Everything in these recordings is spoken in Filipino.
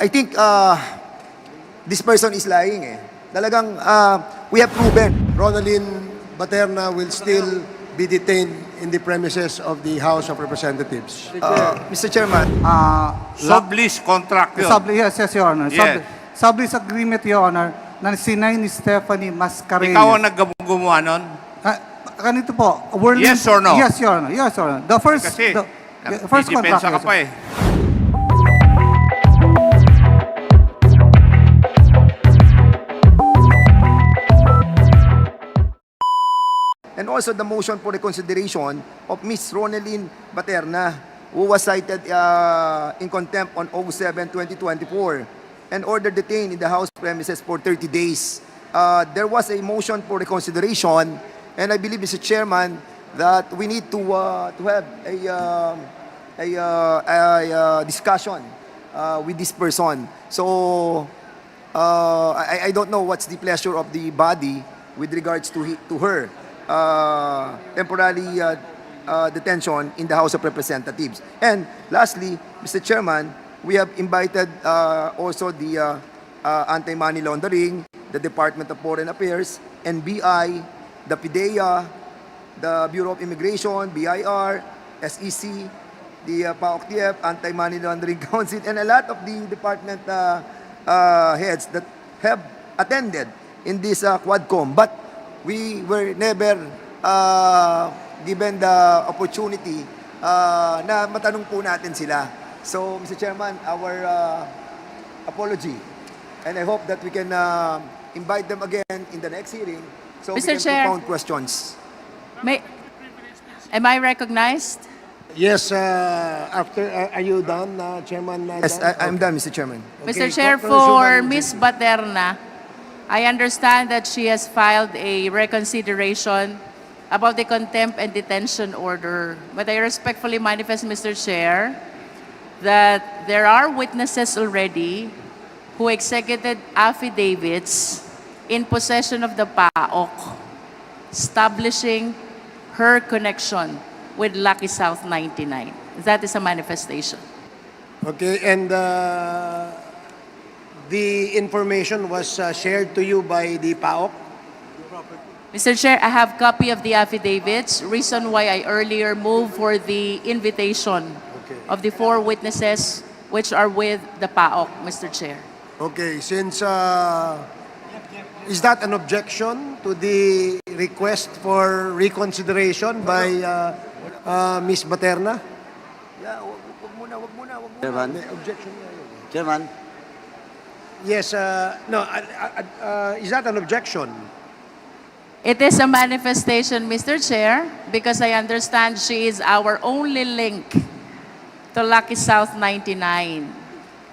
I think this person is lying eh. Talagang we have proven. Ronaldin Baterna will still be detained in the premises of the House of Representatives. Mr. Chairman, Sublease contract yun. Yes, Your Honor. Yes. Sublease agreement, Your Honor, na sinay ni Stephanie Mascareñas. Ikaw ang naggumawa nun? Ganito po. Yes or no? Yes, Your Honor. Yes, Your Honor. The first contract. ka pa eh. and also the motion for reconsideration of Ms. Ronaldin Baterna, who was cited in contempt on August 7, 2024, and ordered detained in the House premises for 30 days. There was a motion for reconsideration, and I believe, Mr. Chairman, that we need to have a discussion with this person. So I don't know what's the pleasure of the body with regards to her temporary detention in the House of Representatives. And lastly, Mr. Chairman, we have invited also the anti-money laundering, the Department of Foreign Affairs, NBI, the PIDEA, the Bureau of Immigration, BIR, SEC, the PAOK-TF, Anti-Money Laundering Council, and a lot of the department heads that have attended in this Quadcom. But we were never given the opportunity na matanong po natin sila. So, Mr. Chairman, our apology. And I hope that we can invite them again in the next hearing so Mr. we can Chair. propound questions. Am I recognized? Yes, are you done, Chairman? Yes, Dan? I'm done, Mr. Chairman. Mr. Okay, Chair, Congresswoman for Ms. Baterna, I understand that she has filed a reconsideration about the contempt and detention order. But I respectfully manifest, Mr. Chair, that there are witnesses already who executed affidavits in possession of the PAOK, establishing her connection with Lucky South 99. That is a manifestation. Okay, and the information was shared to you by the PAOK? Mr. Chair, I have copy of the affidavits, reason why I earlier moved for the invitation of the 4 witnesses which are with the PAOK, Mr. Chair. Okay, since is that an objection to the request for reconsideration by Ms. Baterna? Yeah, wag muna. Chairman, Objection. Chairman, Yes, no, is that an objection? It is a manifestation, Mr. Chair, because I understand she is our only link to Lucky South 99.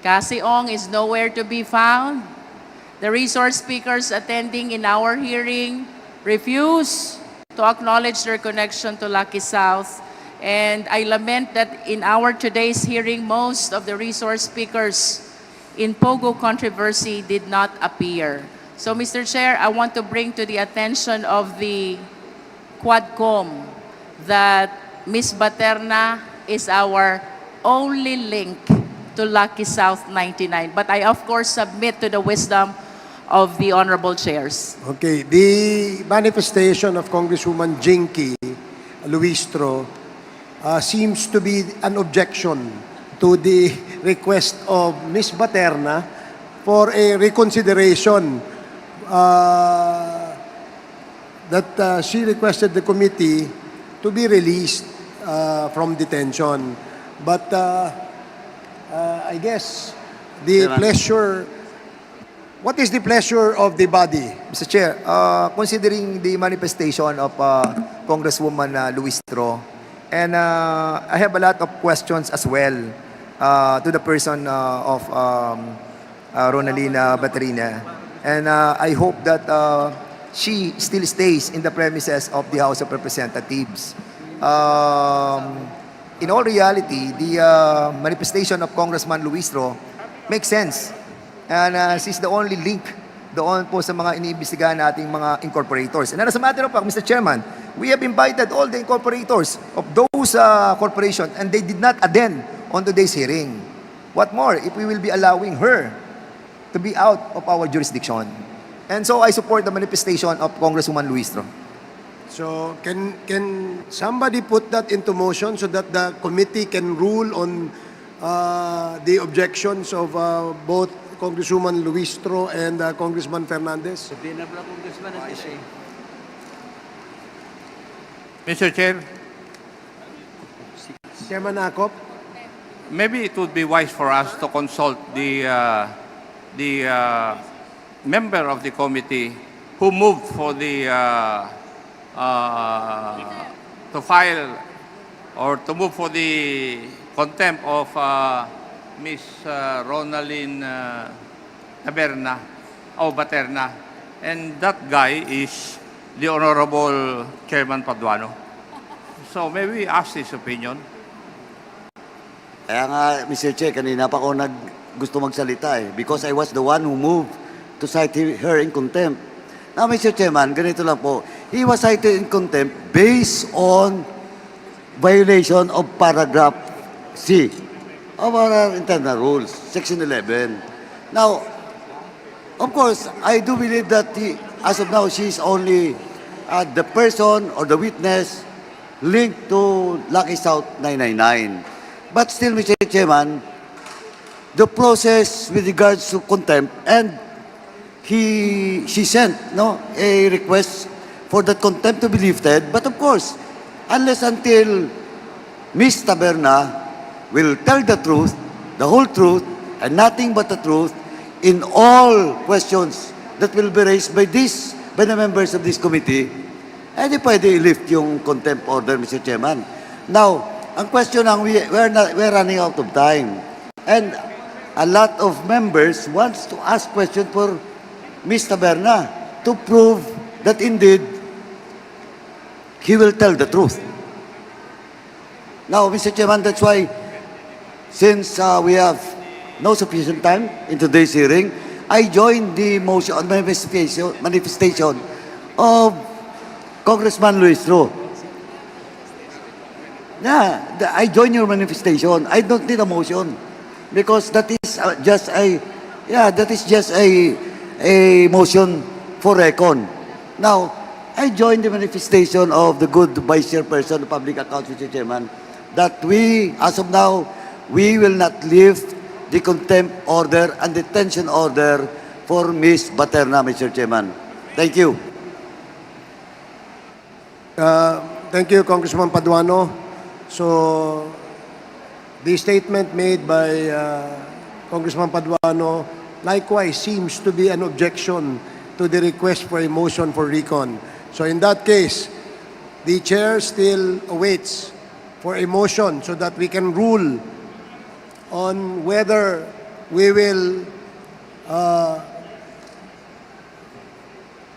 Cassie Ong is nowhere to be found. The resource speakers attending in our hearing refuse to acknowledge their connection to Lucky South. And I lament that in our today's hearing, most of the resource speakers in Pogo controversy did not appear. So, Mr. Chair, I want to bring to the attention of the Quadcom that Ms. Baterna is our only link to Lucky South 99. But I, of course, submit to the wisdom of the honorable chairs. Okay, the manifestation of Congresswoman Jinky Luistro seems to be an objection to the request of Ms. Baterna for a reconsideration that she requested the committee to be released from detention. But I guess the Chairman. pleasure, what is the pleasure of the body? Mr. Chair, considering the manifestation of Congresswoman Luistro, and I have a lot of questions as well to the person of Ronaldin Baterna, and I hope that she still stays in the premises of the House of Representatives. In all reality, the manifestation of Congressman Luistro makes sense. And she's the only link doon po sa mga iniimbestigahan nating mga incorporators. And as a matter of fact, Mr. Chairman, we have invited all the incorporators of those corporations and they did not attend on today's hearing. What more if we will be allowing her to be out of our jurisdiction? And so I support the manifestation of Congresswoman Luistro. So can somebody put that into motion so that the committee can rule on the objections of both Congresswoman Luistro and Congressman Fernandez? Mr. Chair, Chairman Akop? maybe it would be wise for us to consult the member of the committee who moved for the to file or to move for the contempt of Miss Ronaldin Baterna. And that guy is the Honorable Chairman Paduano. So maybe ask his opinion. Kaya nga, Mr. Chair, kanina pa ako gusto magsalita because I was the one who moved to cite her in contempt. Now, Mr. Chairman, ganito lang po. He was cited in contempt based on violation of paragraph C of our internal rules, Section 11. Now, of course, I do believe that as of now, she is only the person or the witness linked to Lucky South 999. But still, Mr. Chairman, the process with regards to contempt, and she sent a request for that contempt to be lifted. But of course, unless until Ms. Taberna will tell the truth, the whole truth, and nothing but the truth in all questions that will be raised by the members of this committee, di pwede i-lift yung contempt order, Mr. Chairman. Now, ang question lang, we're running out of time. And a lot of members wants to ask question for Ms. Taberna to prove that indeed he will tell the truth. Now, Mr. Chairman, that's why since we have no sufficient time in today's hearing, I joined the motion manifestation of Congressman Luistro. Yeah, I join your manifestation. I don't need a motion because that is just a motion for recon. Now, I join the manifestation of the good Vice Chairperson of Public Accounts, Mr. Chairman, that we, as of now, we will not lift the contempt order and detention order for Ms. Baterna, Mr. Chairman. Thank you. Thank you, Congressman Paduano. So, the statement made by Congressman Paduano likewise seems to be an objection to the request for a motion for recon. So in that case, the chair still awaits for a motion so that we can rule on whether we will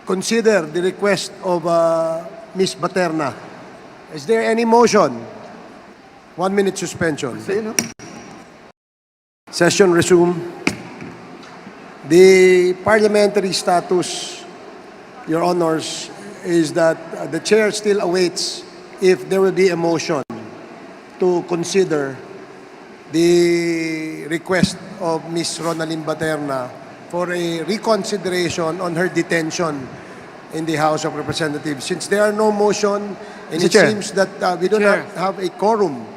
consider the request of Ms. Baterna. Is there any motion? 1 minute suspension. Session resume. The parliamentary status, Your Honors, is that the chair still awaits if there will be a motion to consider the request of Ms. Ronaldin Baterna for a reconsideration on her detention in the House of Representatives. Since there are no motion, and Mr. it Chair. seems that we do not have a quorum,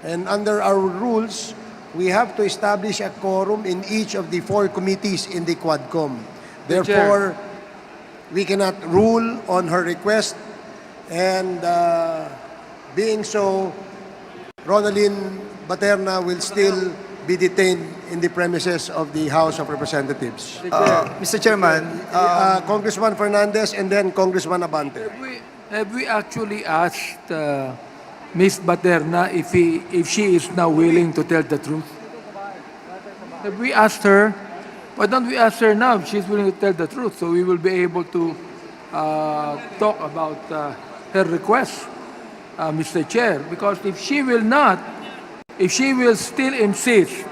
and under our rules, we have to establish a quorum in each of the 4 committees in the Quadcom. Therefore, we cannot rule on her request, and being so, Ronaldin Baterna will still be detained in the premises of the House of Representatives. Mr. Chairman, Congressman Fernandez and then Congressman Abante. Have we actually asked Ms. Baterna if she is now willing to tell the truth? Have we asked her? Why don't we ask her now if she's willing to tell the truth, so we will be able to talk about her request, Mr. Chair? Because if she will not, if she will still insist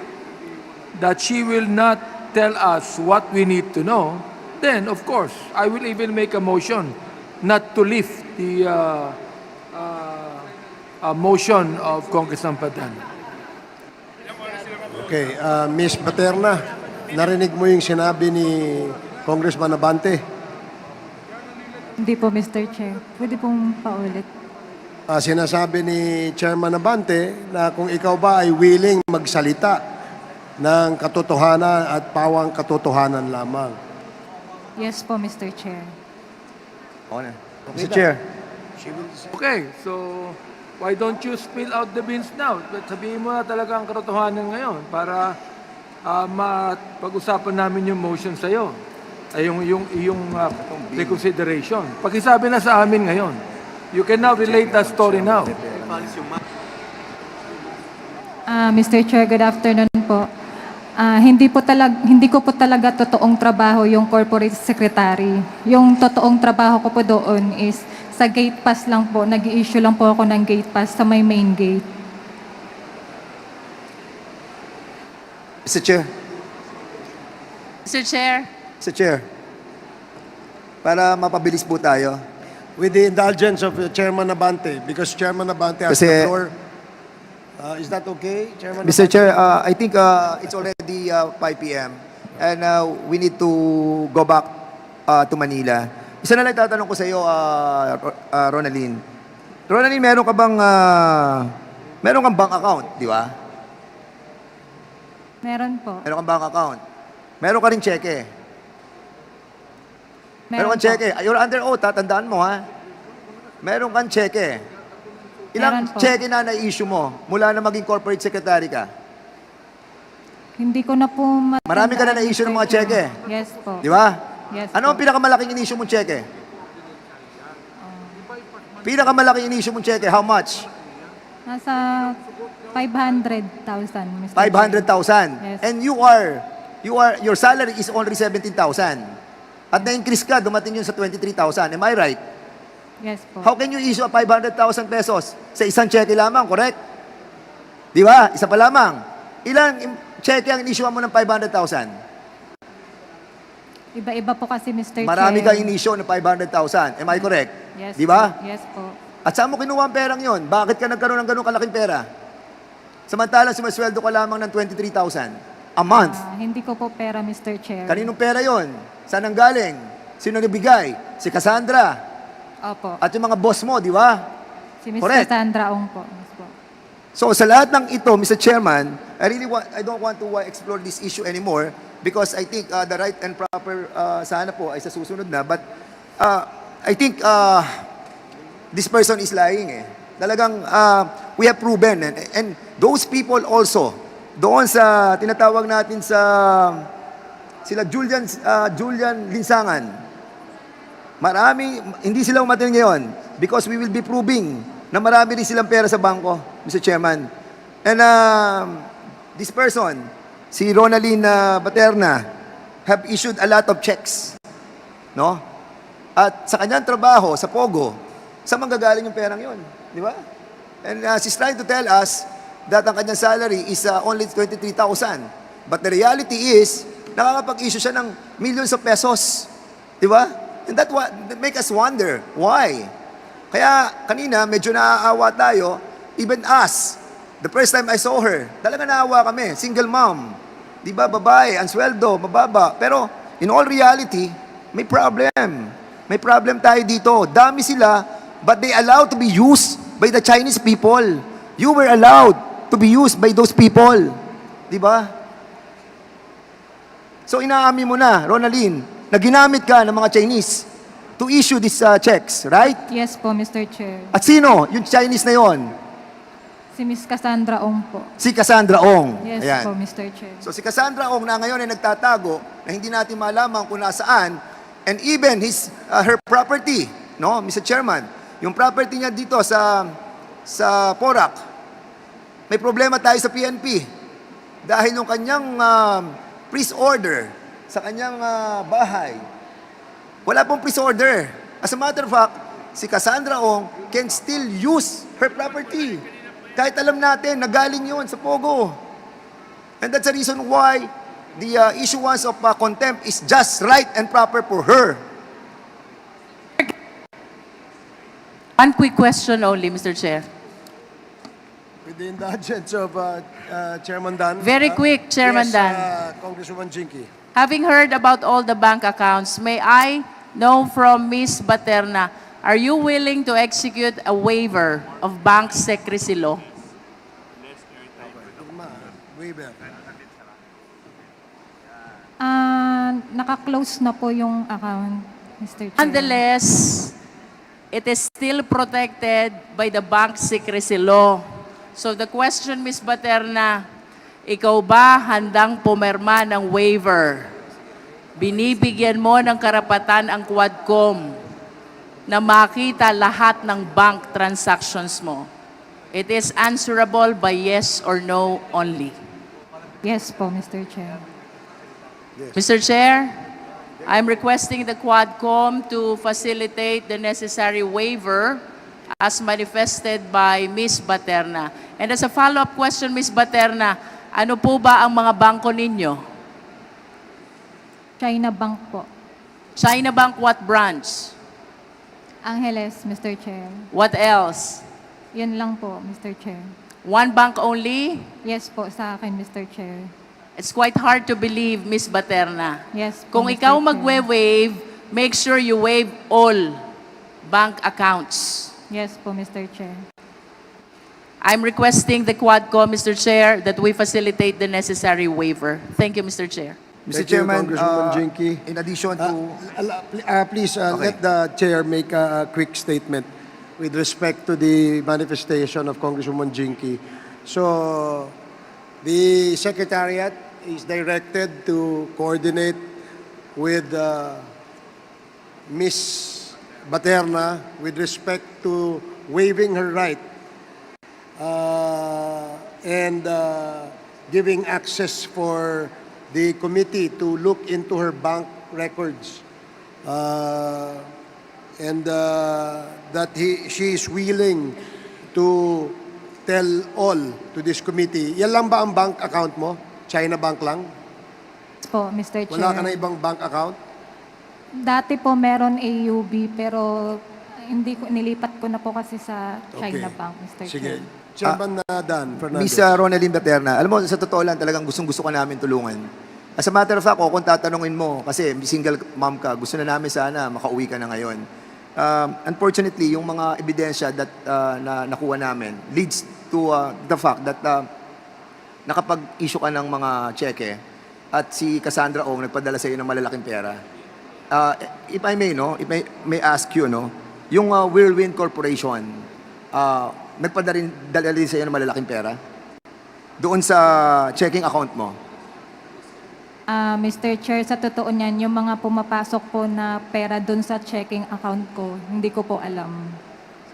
that she will not tell us what we need to know, then of course I will even make a motion not to lift the motion of Congressman Padan. Okay, Miss Baterna, narinig mo yung sinabi ni Congressman Abante. Hindi po, Mr. Chair. Pwede pong paulit. Sinasabi ni Chairman Abante na kung ikaw ba ay willing magsalita ng katotohanan at pawang katotohanan lamang. Yes po, Mr. Chair. Okay na. Mr. Chair. Okay, so why don't you spill out the beans now? Sabihin mo na talaga ang katotohanan ngayon para pag-usapan namin yung motion sa'yo. Ay, yung reconsideration. Pakisabi na sa amin ngayon. You can now relate that story now. Mr. Chair, good afternoon po. Hindi ko po talaga totoong trabaho yung corporate secretary. Yung totoong trabaho ko po doon is sa gate pass lang po. Nag-i-issue lang po ako ng gate pass sa may main gate. Mr. Chair. Mr. Chair, Mr. Chair. Para mapabilis po tayo. With the indulgence of Chairman Abante, because Chairman Abante has Kasi- the floor. Is that okay, Chairman Mr. Abante? Chair, I think it's already 5 p.m. and we need to go back to Manila. Isa na lang tatanong ko sa iyo, Ronaldin. Ronaldin, meron kang bank account, di ba? Meron po. Meron kang bank account. Meron ka rin cheque. Meron kang po. cheque. You're under oath, tandaan mo ha. Meron kang cheque. Ilang Meron po. cheque na na-issue mo mula na maging corporate secretary ka? Hindi ko na po matandaan. Marami ka na na-issue ng mga Mr. Chair. cheque. Yes po. Di ba? Yes Ano ang po. pinakamalaking in-issue mong cheque? Pinakamalaking in-issue mong cheque, how much? Nasa 500,000, Mr. Chair. 500,000. Yes. And your salary is only 17,000. At na-increase ka, dumating yun sa 23,000. Am I right? Yes po. How can you issue a 500,000 pesos sa isang cheque lamang, correct? Di ba? Isa pa lamang. Ilang cheque ang in-issue mo ng 500,000? Iba-iba po kasi, Mr. Marami Chair. kang in-issue ng 500,000. Am I correct? Yes Di ba? po. Yes po. At saan mo kinuha ang perang yon? Bakit ka nagkaroon ng ganun kalaking pera? Samantalang sumasweldo ka lamang ng 23,000 a month. Hindi ko po pera, Mr. Chair. Kaninong pera yon? Saan ang galing? Sino nagbigay? Si Cassandra. Opo. At yung mga boss mo, di ba? Si Ms. Correct. Cassandra Ong po. Yes po. So sa lahat ng ito, Mr. Chairman, I don't want to explore this issue anymore because I think the right and proper sana po ay sa susunod na. But I think this person is lying eh. Talagang we have proven and those people also doon sa tinatawag natin sa sila Julian Linsangan. Marami, hindi sila umatin ngayon because we will be proving na marami rin silang pera sa bangko, Mr. Chairman. And this person, si Ronaldin Baterna, have issued a lot of checks. No? At sa kanyang trabaho, sa Pogo, saan manggagaling yung perang yon? Di ba? And she's trying to tell us that ang kanyang salary is only 23,000. But the reality is, nakakapag-issue siya ng millions of pesos. Di ba? And that make us wonder, why? Kaya kanina, medyo naaawa tayo, even us. The first time I saw her, talaga naawa kami, single mom. Di ba, babae, ang sweldo, mababa. Pero in all reality, may problem. May problem tayo dito. Dami sila, but they allowed to be used by the Chinese people. You were allowed to be used by those people. Di ba? So inaamin mo na, Ronaldin, na ginamit ka ng mga Chinese to issue these checks, right? Yes po, Mr. Chair. At sino yung Chinese na yon? Si Ms. Cassandra Ong po. Si Cassandra Ong. Yes Ayan. po, Mr. Chair. So si Cassandra Ong na ngayon ay nagtatago na hindi natin malaman kung nasaan and even her property, no, Mr. Chairman, yung property niya dito sa Porac, may problema tayo sa PNP dahil yung kanyang freeze order sa kanyang bahay, wala pong freeze order. As a matter of fact, si Cassandra Ong can still use her property. Kahit alam natin, nagaling yun sa Pogo. And that's the reason why the issuance of contempt is just right and proper for her. one quick question only, Mr. Chair. With the indulgence of Chairman Dan. Very quick, Chairman yes, Dan. Congresswoman Jinky. Having heard about all the bank accounts, may I know from Ms. Baterna, are you willing to execute a waiver of bank secrecy law? Waiver. Naka-close na po yung account, Mr. Chair. Nonetheless, it is still protected by the bank secrecy law. So the question, Ms. Baterna, ikaw ba handang pumirma ng waiver? Binibigyan mo ng karapatan ang Quadcom na makita lahat ng bank transactions mo. It is answerable by yes or no only. Yes po, Mr. Chair. Mr. Chair, I'm requesting the Quadcom to facilitate the necessary waiver as manifested by Ms. Baterna. And as a follow-up question, Ms. Baterna, ano po ba ang mga bangko ninyo? China Bank po. China Bank, what branch? Angeles, Mr. Chair. What else? Yun lang po, Mr. Chair. One bank only? Yes po sa akin, Mr. Chair. It's quite hard to believe, Ms. Baterna. Yes po, Kung Mr. ikaw Chair. magwe-waive, make sure you waive all bank accounts. Yes po, Mr. Chair. I'm requesting the Quadcom, Mr. Chair, that we facilitate the necessary waiver. Thank you, Mr. Chair. Mr. Thank you, Chairman, Congresswoman Jinky. in addition to... Please Okay. let the chair make a quick statement with respect to the manifestation of Congresswoman Jinky. So, the Secretariat is directed to coordinate with Ms. Baterna with respect to waiving her right and giving access for the committee to look into her bank records. That she is willing to tell all to this committee. Yan lang ba ang bank account mo? China Bank lang? Yes po, Mr. Chair. Wala ka na ibang bank account? Dati po meron AUB pero hindi ko nilipat ko na po kasi sa China Bank, Mr. Sige. Chair. Chairman Dan Fernandez. Miss Ronaldine Baterna, alam mo, sa totoo lang talagang gustong-gusto ka namin tulungan. As a matter of fact, kung tatanungin mo, kasi single mom ka, gusto na namin sana makauwi ka na ngayon. Unfortunately, yung mga ebidensya that na nakuha namin leads to the fact that nakapag-issue ka ng mga cheque at si Cassandra Ong nagpadala sa iyo ng malalaking pera. If I may, no, if I may ask you, no, yung Whirlwind Corporation, nagpadala rin sa iyo ng malalaking pera doon sa checking account mo. Mr. Chair, sa totoo niyan, yung mga pumapasok po na pera dun sa checking account ko, hindi ko po alam.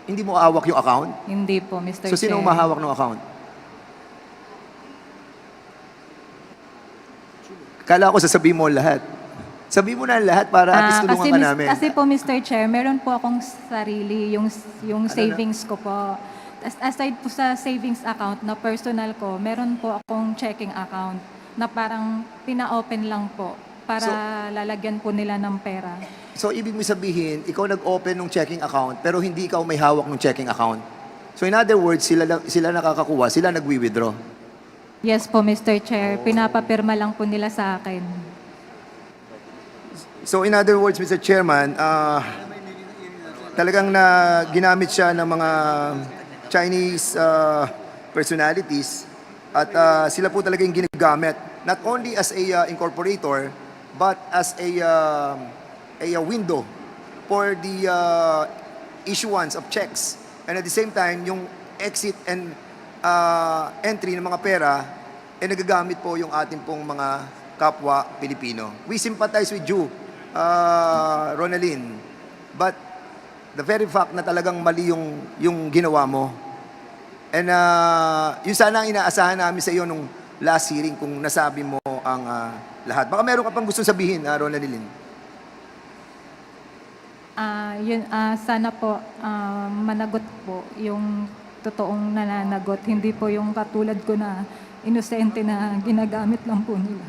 Hindi mo hawak yung account? Hindi po, Mr. So, Chair. sino ang mahawak ng account? Kala ko sasabihin mo lahat. Sabihin mo na lahat para at least tulungan ka namin. Kasi po, Mr. Chair, meron po akong sarili, yung Ano savings ko po. Aside po sa savings account na personal ko, meron po akong checking account na parang pina-open lang po para lalagyan po nila ng pera. So, ibig mo sabihin, ikaw nag-open ng checking account, pero hindi ikaw may hawak ng checking account. So, in other words, sila nakakakuha, sila nagwi-withdraw. Yes po, Mr. Chair. Pinapapirma lang po nila sa akin. So, in other words, Mr. Chairman, talagang ginamit siya ng mga Chinese personalities at sila po talaga yung ginagamit not only as a incorporator but as a window for the issuance of checks, and at the same time yung exit and entry ng mga pera nagagamit po yung ating pong mga kapwa Pilipino. We sympathize with you, Ronaldine, but the very fact na talagang mali yung ginawa mo. And yun sana ang inaasahan namin sa iyo nung last hearing kung nasabi mo ang lahat. Baka meron ka pang gustong sabihin, Ronaldine. Sana po managot po yung totoong nananagot. Hindi po yung katulad ko na inosente na ginagamit lang po nila.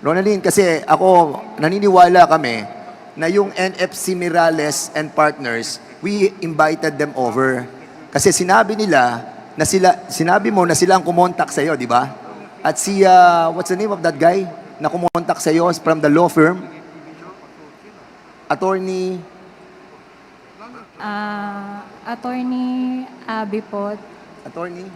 Ronaldine, kasi ako, naniniwala kami na yung NFC Mirales and Partners, we invited them over. Kasi sinabi nila na sinabi mo na sila ang kumontak sa iyo, di ba? At si, what's the name of that guy na kumontak sa iyo from the law firm? Attorney, Attorney Abby po. attorney.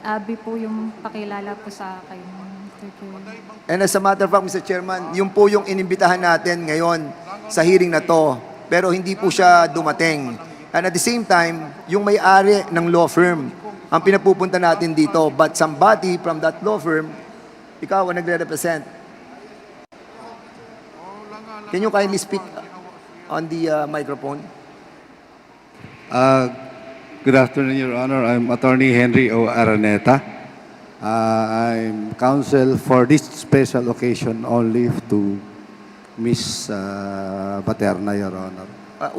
Abby po yung pakilala po sa akin, Mr. Chair. And as a matter of fact, Mr. Chairman, yun po yung inimbitahan natin ngayon sa hearing na to. Pero hindi po siya dumating. And at the same time, yung may-ari ng law firm ang pinapupunta natin dito. But somebody from that law firm, ikaw ang nagre-represent. Can you kindly speak on the microphone? Good afternoon, Your Honor. I'm Attorney Henry O. Araneta. I'm counsel for this special occasion only to Miss Paterna, Your Honor.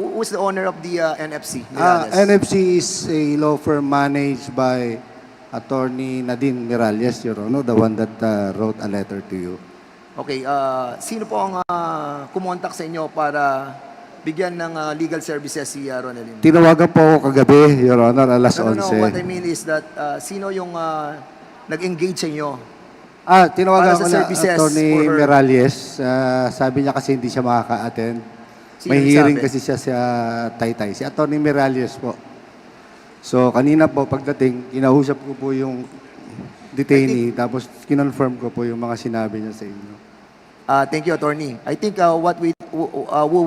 Who's the owner of the NFC? Mirales? NFC is a law firm managed by Attorney Nadine Miralles, Your Honor, the one that wrote a letter to you. Okay, sino po ang kumontak sa inyo para bigyan ng legal services si Ronaldin? Tinawagan po ako kagabi, Your Honor, alas No, 11. what I mean is that sino yung nag-engage sa inyo? Tinawagan Para ko sa na services Attorney for her. Miralles. Sabi niya kasi hindi siya makaka-attend. Sino May nagsabi? hearing kasi siya sa Taytay. Si Attorney Miralles po. So, kanina po pagdating, inausap ko po yung detainee, tapos kinonfirm ko po yung mga sinabi niya sa inyo. Thank you, attorney. I think what we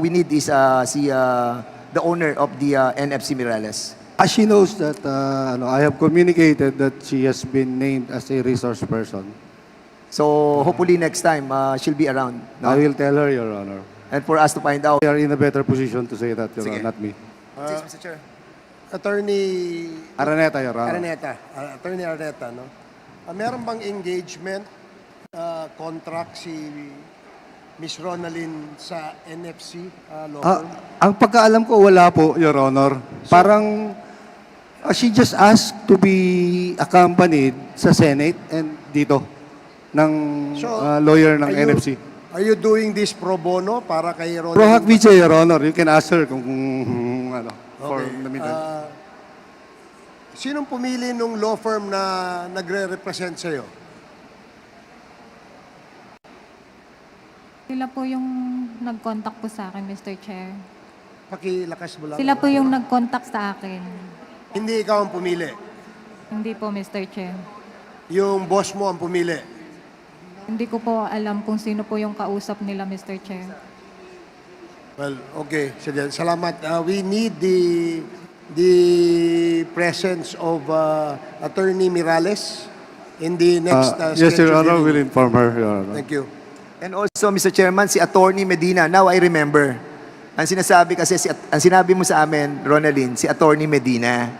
need is the owner of the NFC Mirales. She knows that I have communicated that she has been named as a resource person. So hopefully next time she'll be around. No? I will tell her, Your Honor. And for us to find out. We are in a better position to say that, Your Sige. Honor, not me. Yes, Mr. Chair. Attorney Araneta, Your Honor. Attorney Araneta, no? Meron bang engagement contract si Miss Ronaldin sa NFC law firm? Ang pagkaalam ko, wala po, Your Honor. Parang she just asked to be accompanied sa Senate and dito ng lawyer ng NFC. Are you doing this pro bono para kay Ronaldin? Pro hac vice, Your Honor. You can ask her kung ano, for the meantime. Sinong pumili nung law firm na nagre-represent sa'yo? Sila po yung nag-contact po sa akin, Mr. Chair. Pakilakas mo lang. Sila po yung nag-contact sa akin. Hindi ikaw ang pumili. Hindi po, Mr. Chair. Yung boss mo ang pumili. Hindi ko po alam kung sino po yung kausap nila, Mr. Chair. Well, okay. Sige, salamat. We need the presence of Attorney Miralles in the next Yes, Your scheduled Honor, hearing. will inform her, Your Honor. Thank you. And also, Mr. Chairman, si Attorney Medina, now I remember. Ang sinasabi kasi, ang sinabi mo sa amin, Ronaldin, si Attorney Medina.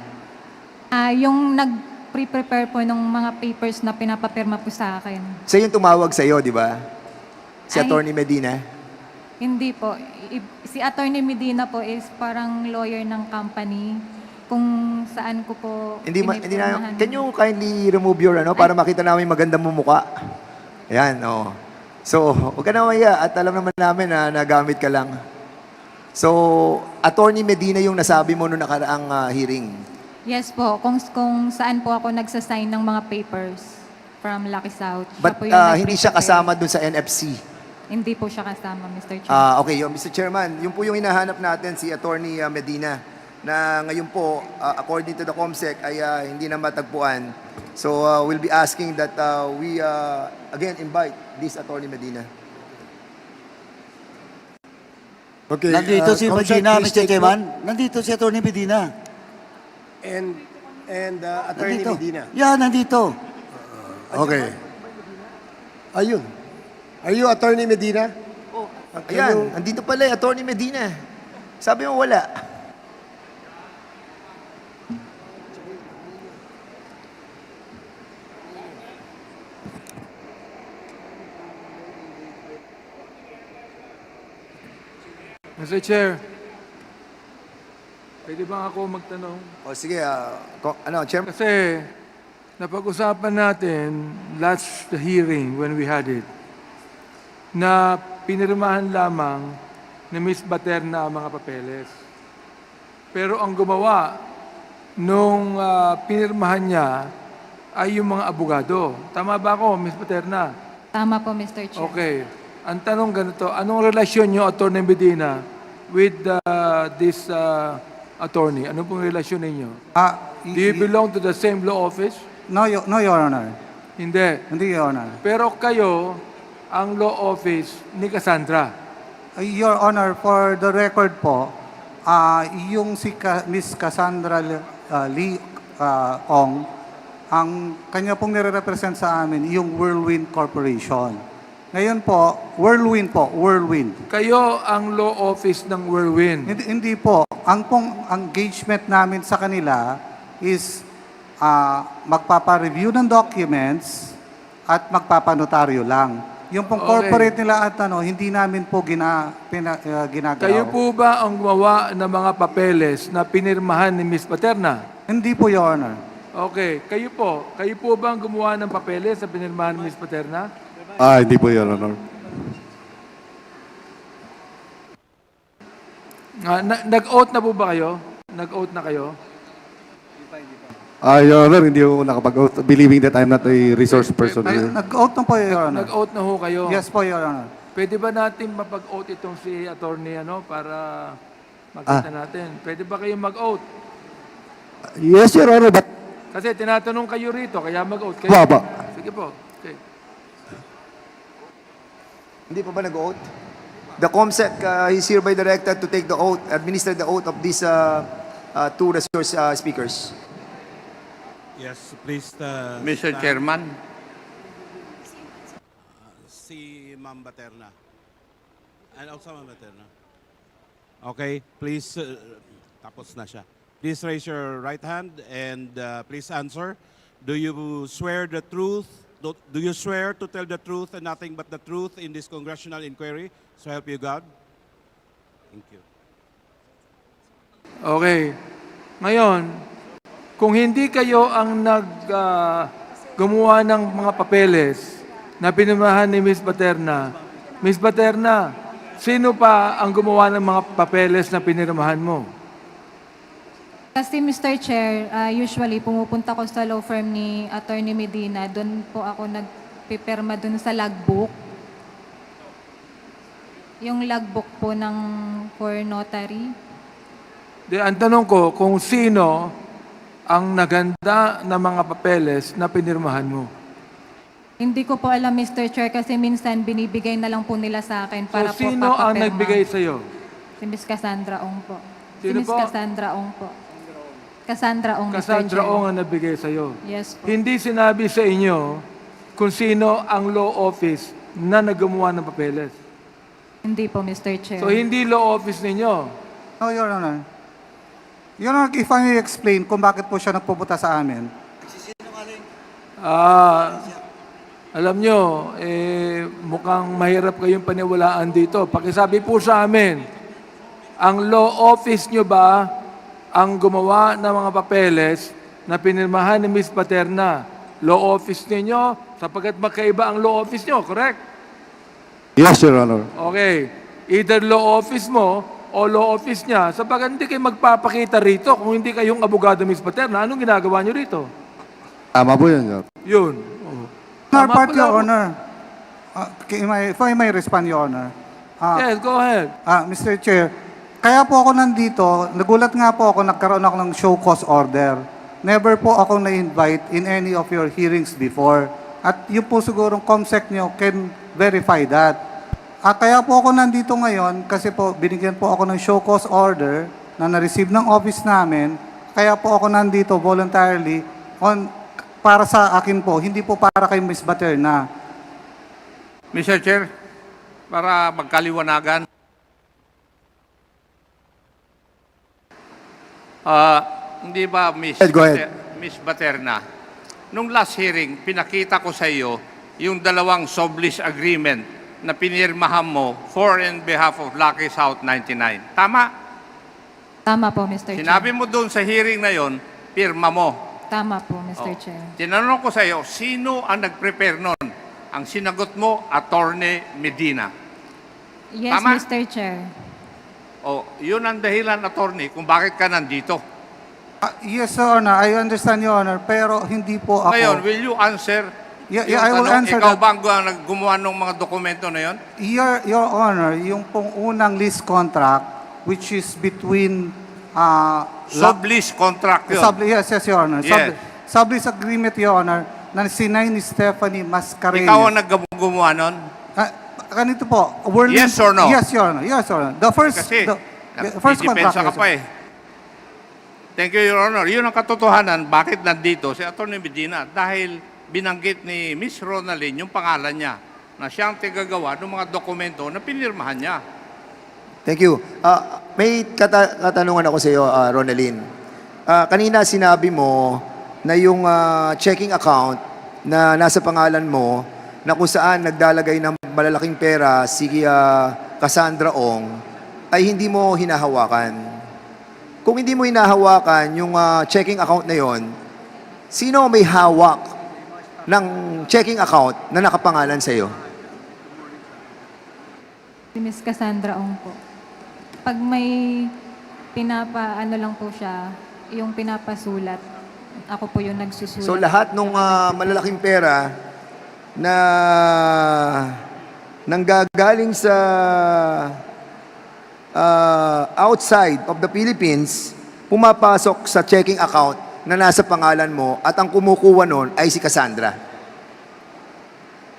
Yung nag-prepare po ng mga papers na pinapapirma po sa akin. Siya yung tumawag sa iyo, di ba? Si Ay. Attorney Medina. Hindi po. Si Attorney Medina po is parang lawyer ng company kung saan ko po Hindi na, pinipirmahan. can you kindly remove your para makita namin magandang mumukha? Ayan, oh. So, huwag ka na maya at alam naman namin na nagamit ka lang. So, Attorney Medina yung nasabi mo noong nakaraang hearing. Yes po, kung saan po ako nagsasign ng mga papers from Lucky South. Siya But po yung hindi siya nag-prepare. kasama dun sa NFC. Hindi po siya kasama, Mr. Chair. Okay, Mr. Chairman, yun po yung hinahanap natin si Attorney Medina na ngayon po, according to the COMSEC, ay hindi na matagpuan. So, we'll be asking that we again invite this Attorney Medina. Okay. Nandito si Comsec, Medina, please Mr. take Chairman. note. Nandito si Atty. Medina. And Attorney Nandito. Medina. Yeah, nandito. Okay. Ayun. Are you Attorney Medina? Ayan, andito pala Attorney Medina. Sabi mo wala. Mr. Chair, pwede ba ako magtanong? O sige, Chairman. Kasi napag-usapan natin last hearing when we had it na pinirmahan lamang ni Ms. Baterna ang mga papeles. Pero ang gumawa nung pinirmahan niya ay yung mga abogado. Tama ba ako, Ms. Paterna? Tama po, Mr. Chair. Okay. Ang tanong ganito, anong relasyon niyo, Atty. Medina, with this attorney? Ano pong relasyon ninyo? Do you belong to the same law office? No, no, Your Honor. Hindi. Hindi, Your Honor. Pero kayo, ang law office ni Cassandra. Your Honor, for the record po, yung si Miss Cassandra Lee Ong, ang kanya pong nire-represent sa amin, yung Whirlwind Corporation. Ngayon po, Whirlwind. Kayo ang law office ng Whirlwind. Hindi po. Ang pong engagement namin sa kanila is magpapa-review ng documents at magpapanotaryo lang. Yung pong Okay. corporate nila at hindi namin po ginagawa. Kayo po ba ang gumawa ng mga papeles na pinirmahan ni Ms. Paterna? Hindi po, Your Honor. Okay. Kayo po ba ang gumawa ng papeles na pinirmahan ni Ms. Paterna? Hindi po, Your Honor. Nag-oath na po ba kayo? Nag-oath na kayo? Your Honor, hindi ako nakapag-oath, believing that I'm not a resource person here. Nag-oath na po, Your Honor. Nag-oath na ho kayo? Yes po, Your Honor. Pwede ba natin mapag-oath itong si attorney para makita natin? Pwede ba kayo mag-oath? Yes, Your Honor, but... Kasi tinatanong kayo rito, kaya mag-oath kayo. Baba. Sige po. Okay. Hindi pa ba nag-oath? The COMSEC is hereby directed to take the oath, administer the oath of these two resource speakers. Yes, please. Mr. Chairman, Si Ma'am Baterna. And also Ma'am Baterna. Okay, please. Tapos na siya. Please raise your right hand and please answer. Do you swear the truth? Do you swear to tell the truth and nothing but the truth in this congressional inquiry? So help you God. Thank you. Okay. Ngayon, kung hindi kayo ang gumawa ng mga papeles na pinirmahan ni Ms. Paterna, sino pa ang gumawa ng mga papeles na pinirmahan mo? Kasi Mr. Chair, usually pumupunta ko sa law firm ni Attorney Medina. Doon po ako nagpipirma doon sa logbook. Yung logbook po ng for notary. Ang tanong ko, kung sino ang naganda ng mga papeles na pinirmahan mo? Hindi ko po alam, Mr. Chair, kasi minsan binibigay na lang po nila sa akin para So, po sino ang papapirma. nagbigay sa'yo? Si Miss Cassandra Ong po. Sino si Miss po? Cassandra Ong po. Cassandra Ong, Mr. Cassandra Chair. Ong ang nagbigay sa'yo. Yes po. Hindi sinabi sa inyo kung sino ang law office na naggumawa ng papeles. Hindi po, Mr. Chair. So, hindi law office ninyo. No, Your Honor. Your Honor, if I may explain kung bakit po siya nagpupunta sa amin. Alam nyo, mukhang mahirap kayong paniwalaan dito. Pakisabi po sa amin, ang law office nyo ba ang gumawa ng mga papeles na pinirmahan ni Ms. Paterna? Law office ninyo, sapagkat magkaiba ang law office nyo, correct? Yes, Your Honor. Okay. Either law office mo o law office niya, sapagkat hindi kayo magpapakita rito kung hindi kayong abogado, Ms. Paterna. Anong ginagawa nyo rito? Tama po yun, Your Honor. Yun. Oh. Honor, Tama part, pala Your po. Honor. If I may respond, Your Honor. Yes, go ahead. Mr. Chair, kaya po ako nandito, nagulat nga po ako, nagkaroon ako ng show cause order. Never po ako na-invite in any of your hearings before. At yun po sigurong COMSEC nyo can verify that. Kaya po ako nandito ngayon kasi po binigyan po ako ng show cause order na na-receive ng office namin. Kaya po ako nandito voluntarily para sa akin po, hindi po para kay Ms. Baterna. Mr. Chair, para magkaliwanagan. Hindi ba, Go ahead. Miss Baterna, nung last hearing, pinakita ko sa iyo yung dalawang sublease agreement na pinirmahan mo for and behalf of Lucky South 99. Tama? Tama po, Mr. Chair. Sinabi mo doon sa hearing na yon, pirma mo. Tama po, Mr. Chair. Tinanong ko sa iyo, sino ang nag-prepare nun? Ang sinagot mo, Attorney Medina. Yes, Tama? Mr. Chair. O, yun ang dahilan, Attorney, kung bakit ka nandito. Yes, Your Honor. I understand, Your Honor. Pero hindi po ako... Ngayon, will you answer Yeah, yung I will tanong, answer ikaw that. ba ang gumawa ng mga dokumento na yon? Your Honor, yung pong unang lease contract, which is between... Sublease contract yun. Yes, Your Honor. Yes. Sublease agreement, Your Honor, na sinay ni Stephanie Mascareñas. Ikaw ang gumawa nun? Ganito po. Yes or no? Yes, Your Honor. Yes, Your Honor. The first contract. Nagdidepensa ka yes, pa eh. Thank you, Your Honor. Yun ang katotohanan. Bakit nandito si Atty. Medina? Dahil binanggit ni Miss Ronaldin yung pangalan niya na siyang tigagawa ng mga dokumento na pinirmahan niya. Thank you. May katanungan ako sa iyo, Ronaldin. Kanina sinabi mo na yung checking account na nasa pangalan mo na kung saan nagdalagay ng malalaking pera si Cassandra Ong ay hindi mo hinahawakan. Kung hindi mo hinahawakan yung checking account na yon, sino may hawak ng checking account na nakapangalan sa iyo? Si Miss Cassandra Ong po. Pag may ano lang po siya, yung pinapasulat, ako po yung nagsusulat. So lahat ng malalaking pera na nanggagaling sa outside of the Philippines, pumapasok sa checking account na nasa pangalan mo at ang kumukuha nun ay si Cassandra.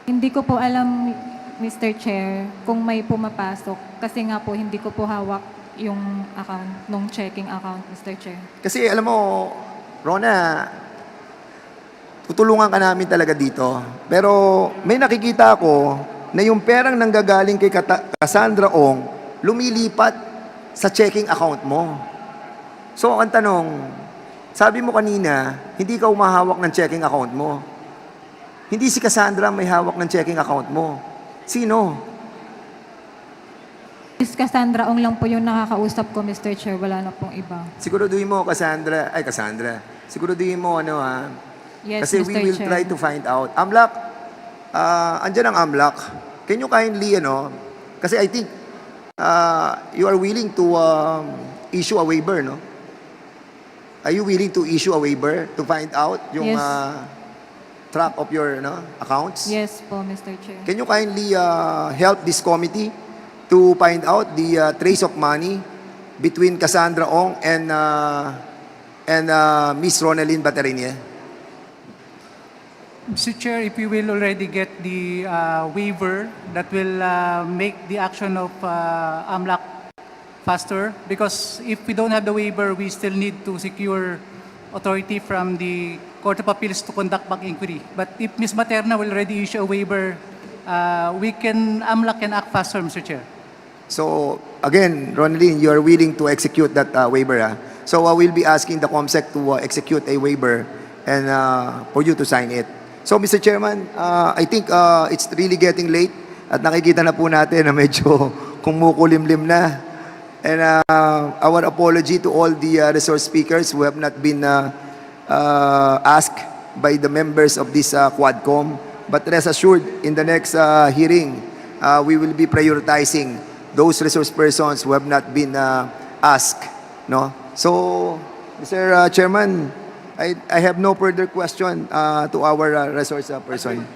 Hindi ko po alam, Mr. Chair, kung may pumapasok. Kasi nga po, hindi ko po hawak yung account, nung checking account, Mr. Chair. Kasi alam mo, Rona, tutulungan ka namin talaga dito. Pero may nakikita ako na yung perang nanggagaling kay Cassandra Ong lumilipat sa checking account mo. So ang tanong, sabi mo kanina, hindi ka umahawak ng checking account mo. Hindi si Cassandra may hawak ng checking account mo. Sino? Miss Cassandra Ong lang po yung nakakausap ko, Mr. Chair. Wala na pong iba. Siguraduhin mo, Cassandra. Siguraduhin mo, Yes, Kasi Mr. we will Chair. try to find out. Amlak, andyan ang Amlak. Can you kindly, kasi I think you are willing to issue a waiver, no? Are you willing to issue a waiver to find out yung Yes. track of your accounts? Yes po, Mr. Chair. Can you kindly help this committee to find out the trace of money between Cassandra Ong and Miss Ronaldin Baterina? Mr. Chair, if we will already get the waiver, that will make the action of AMLAC faster. Because if we don't have the waiver, we still need to secure authority from the Court of Appeals to conduct back inquiry. But if Ms. Materna will already issue a waiver, AMLAC can act faster, Mr. Chair. So, again, Ronaldin, you are willing to execute that waiver. So, we'll be asking the COMSEC to execute a waiver and for you to sign it. So, Mr. Chairman, I think it's really getting late at nakikita na po natin na medyo kumukulimlim na. And our apology to all the resource speakers who have not been asked by the members of this Quadcom. But rest assured, in the next hearing, we will be prioritizing those resource persons who have not been asked. No? So, Mr. Chairman, I have no further question to our resource person.